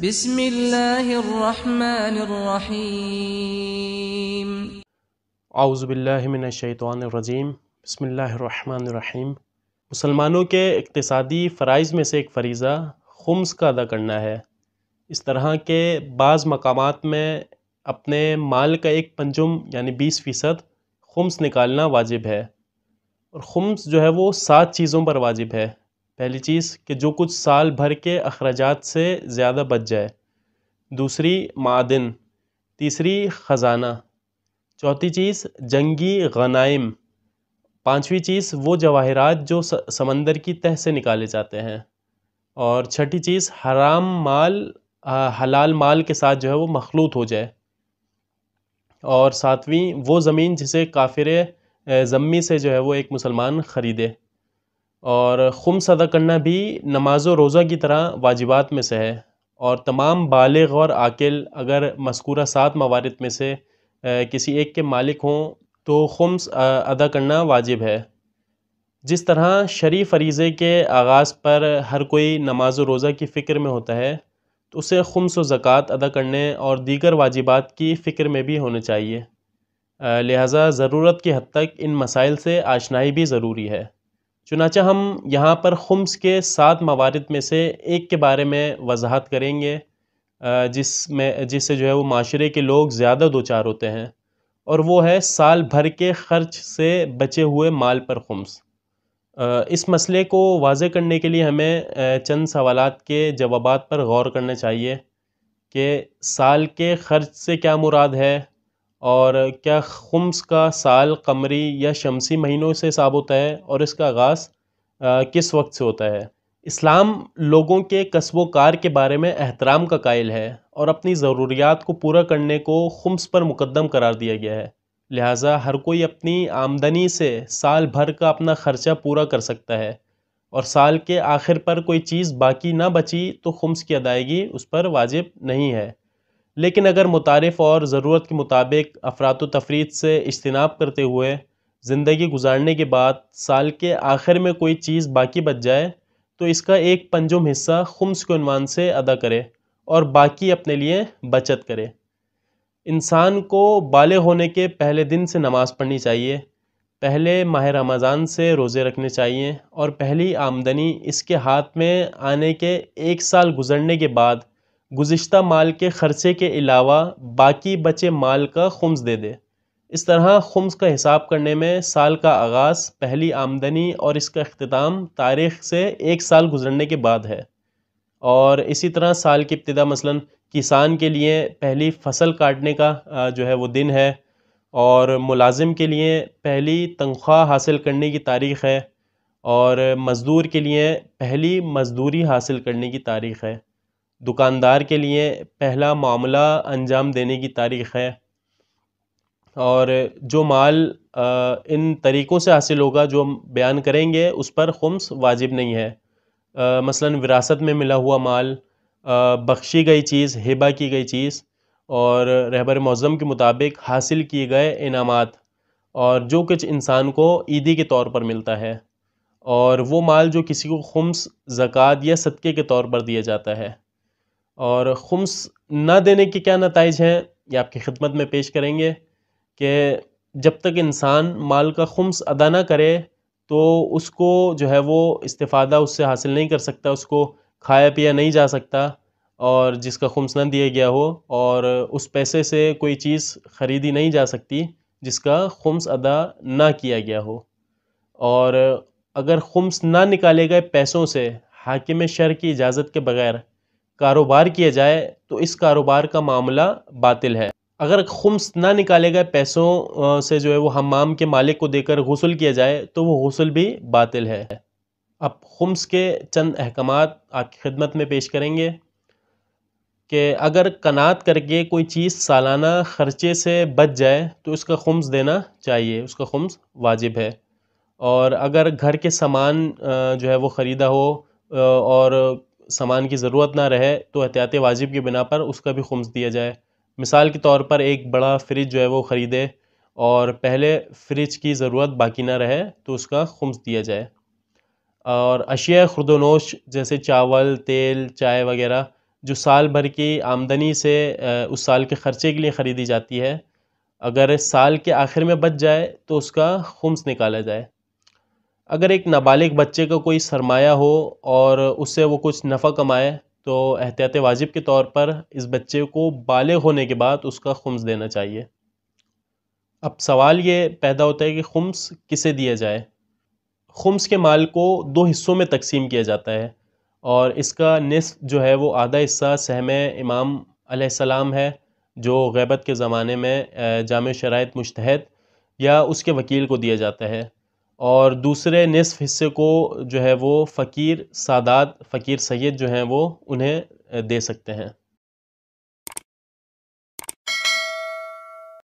بسم اللہ الرحمن الرحیم۔ اعوذ باللہ من الشیطان الرجیم، بسم اللہ الرحمن الرحیم۔ مسلمانوں کے اقتصادی فرائض میں سے ایک فریضہ خمس کا ادا کرنا ہے۔ اس طرح کے بعض مقامات میں اپنے مال کا ایک پنجم یعنی 20% خمس نکالنا واجب ہے، اور خمس جو ہے وہ 7 چیزوں پر واجب ہے۔ پہلی چیز کہ جو کچھ سال بھر کے اخراجات سے زیادہ بچ جائے، دوسری معدن، تیسری خزانہ، چوتھی چیز جنگی غنائم، پانچویں چیز وہ جواہرات جو سمندر کی تہ سے نکالے جاتے ہیں، اور چھٹی چیز حرام مال حلال مال کے ساتھ جو ہے وہ مخلوط ہو جائے، اور ساتویں وہ زمین جسے کافر ذمی سے جو ہے وہ ایک مسلمان خریدے۔ اور خمس ادا کرنا بھی نماز و روزہ کی طرح واجبات میں سے ہے، اور تمام بالغ اور عاقل اگر مذکورہ 7 موارد میں سے کسی ایک کے مالک ہوں تو خمس ادا کرنا واجب ہے۔ جس طرح شرعی فریضے کے آغاز پر ہر کوئی نماز و روزہ کی فکر میں ہوتا ہے، تو اسے خمس و زکوٰۃ ادا کرنے اور دیگر واجبات کی فکر میں بھی ہونا چاہیے، لہٰذا ضرورت کی حد تک ان مسائل سے آشنائی بھی ضروری ہے۔ چنانچہ ہم یہاں پر خمس کے 7 موارد میں سے ایک کے بارے میں وضاحت کریں گے، جس سے جو ہے وہ معاشرے کے لوگ زیادہ دوچار ہوتے ہیں، اور وہ ہے سال بھر کے خرچ سے بچے ہوئے مال پر خمس۔ اس مسئلے کو واضح کرنے کے لیے ہمیں چند سوالات کے جوابات پر غور کرنا چاہیے کہ سال کے خرچ سے کیا مراد ہے، اور کیا خمس کا سال قمری یا شمسی مہینوں سے حساب ہوتا ہے، اور اس کا آغاز کس وقت سے ہوتا ہے۔ اسلام لوگوں کے کسب و کار کے بارے میں احترام کا قائل ہے، اور اپنی ضروریات کو پورا کرنے کو خمس پر مقدم قرار دیا گیا ہے، لہٰذا ہر کوئی اپنی آمدنی سے سال بھر کا اپنا خرچہ پورا کر سکتا ہے، اور سال کے آخر پر کوئی چیز باقی نہ بچی تو خمس کی ادائیگی اس پر واجب نہیں ہے۔ لیکن اگر متعارف اور ضرورت کے مطابق افراط و تفریط سے اجتناب کرتے ہوئے زندگی گزارنے کے بعد سال کے آخر میں کوئی چیز باقی بچ جائے تو اس کا ایک پنجم حصہ خمس کے عنوان سے ادا کرے اور باقی اپنے لیے بچت کرے۔ انسان کو بالغ ہونے کے پہلے دن سے نماز پڑھنی چاہیے، پہلے ماہ رمضان سے روزے رکھنے چاہیے، اور پہلی آمدنی اس کے ہاتھ میں آنے کے 1 سال گزرنے کے بعد گزشتہ مال کے خرچے کے علاوہ باقی بچے مال کا خمس دے دے۔ اس طرح خمس کا حساب کرنے میں سال کا آغاز پہلی آمدنی اور اس کا اختتام تاریخ سے 1 سال گزرنے کے بعد ہے، اور اسی طرح سال کی ابتدا مثلاً کسان کے لیے پہلی فصل کاٹنے کا جو ہے وہ دن ہے، اور ملازم کے لیے پہلی تنخواہ حاصل کرنے کی تاریخ ہے، اور مزدور کے لیے پہلی مزدوری حاصل کرنے کی تاریخ ہے، دکاندار کے لیے پہلا معاملہ انجام دینے کی تاریخ ہے، اور جو مال ان طریقوں سے حاصل ہوگا جو ہم بیان کریں گے اس پر خمس واجب نہیں ہے۔ مثلاً وراثت میں ملا ہوا مال، بخشی گئی چیز، ہبہ کی گئی چیز، اور رہبر معظم کے مطابق حاصل کیے گئے انعامات، اور جو کچھ انسان کو عیدی کے طور پر ملتا ہے، اور وہ مال جو کسی کو خمس، زکوٰۃ یا صدقے کے طور پر دیا جاتا ہے۔ اور خمس نہ دینے کے کیا نتائج ہیں یہ آپ کی خدمت میں پیش کریں گے کہ جب تک انسان مال کا خمس ادا نہ کرے تو اس کو جو ہے وہ استفادہ اس سے حاصل نہیں کر سکتا، اس کو کھایا پیا نہیں جا سکتا، اور جس کا خمس نہ دیا گیا ہو، اور اس پیسے سے کوئی چیز خریدی نہیں جا سکتی جس کا خمس ادا نہ کیا گیا ہو۔ اور اگر خمس نہ نکالے گئے پیسوں سے حاکم شرع کی اجازت کے بغیر کاروبار کیا جائے تو اس کاروبار کا معاملہ باطل ہے۔ اگر خمس نہ نکالے گئے پیسوں سے جو ہے وہ حمام کے مالک کو دے کر غسل کیا جائے تو وہ غسل بھی باطل ہے۔ اب خمس کے چند احکامات آپ کی خدمت میں پیش کریں گے کہ اگر قناعت کر کے کوئی چیز سالانہ خرچے سے بچ جائے تو اس کا خمس دینا چاہیے، اس کا خمس واجب ہے۔ اور اگر گھر کے سامان جو ہے وہ خریدا ہو اور سامان کی ضرورت نہ رہے تو احتیاط واجب کی بنا پر اس کا بھی خمس دیا جائے۔ مثال کے طور پر ایک بڑا فریج جو ہے وہ خریدے اور پہلے فریج کی ضرورت باقی نہ رہے تو اس کا خمس دیا جائے۔ اور اشیاء خورد و نوش جیسے چاول، تیل، چائے وغیرہ جو سال بھر کی آمدنی سے اس سال کے خرچے کے لیے خریدی جاتی ہے، اگر سال کے آخر میں بچ جائے تو اس کا خمس نکالا جائے۔ اگر ایک نابالغ بچے کا کوئی سرمایہ ہو اور اس سے وہ کچھ نفع کمائے تو احتیاط واجب کے طور پر اس بچے کو بالغ ہونے کے بعد اس کا خمس دینا چاہیے۔ اب سوال یہ پیدا ہوتا ہے کہ خمس کسے دیا جائے؟ خمس کے مال کو 2 حصوں میں تقسیم کیا جاتا ہے، اور اس کا نصف جو ہے وہ آدھا حصہ سہم امام علیہ السلام ہے، جو غیبت کے زمانے میں جامع شرائط مجتہد یا اس کے وکیل کو دیا جاتا ہے، اور دوسرے نصف حصے کو جو ہے وہ فقیر سادات، فقیر سید جو ہیں وہ انہیں دے سکتے ہیں۔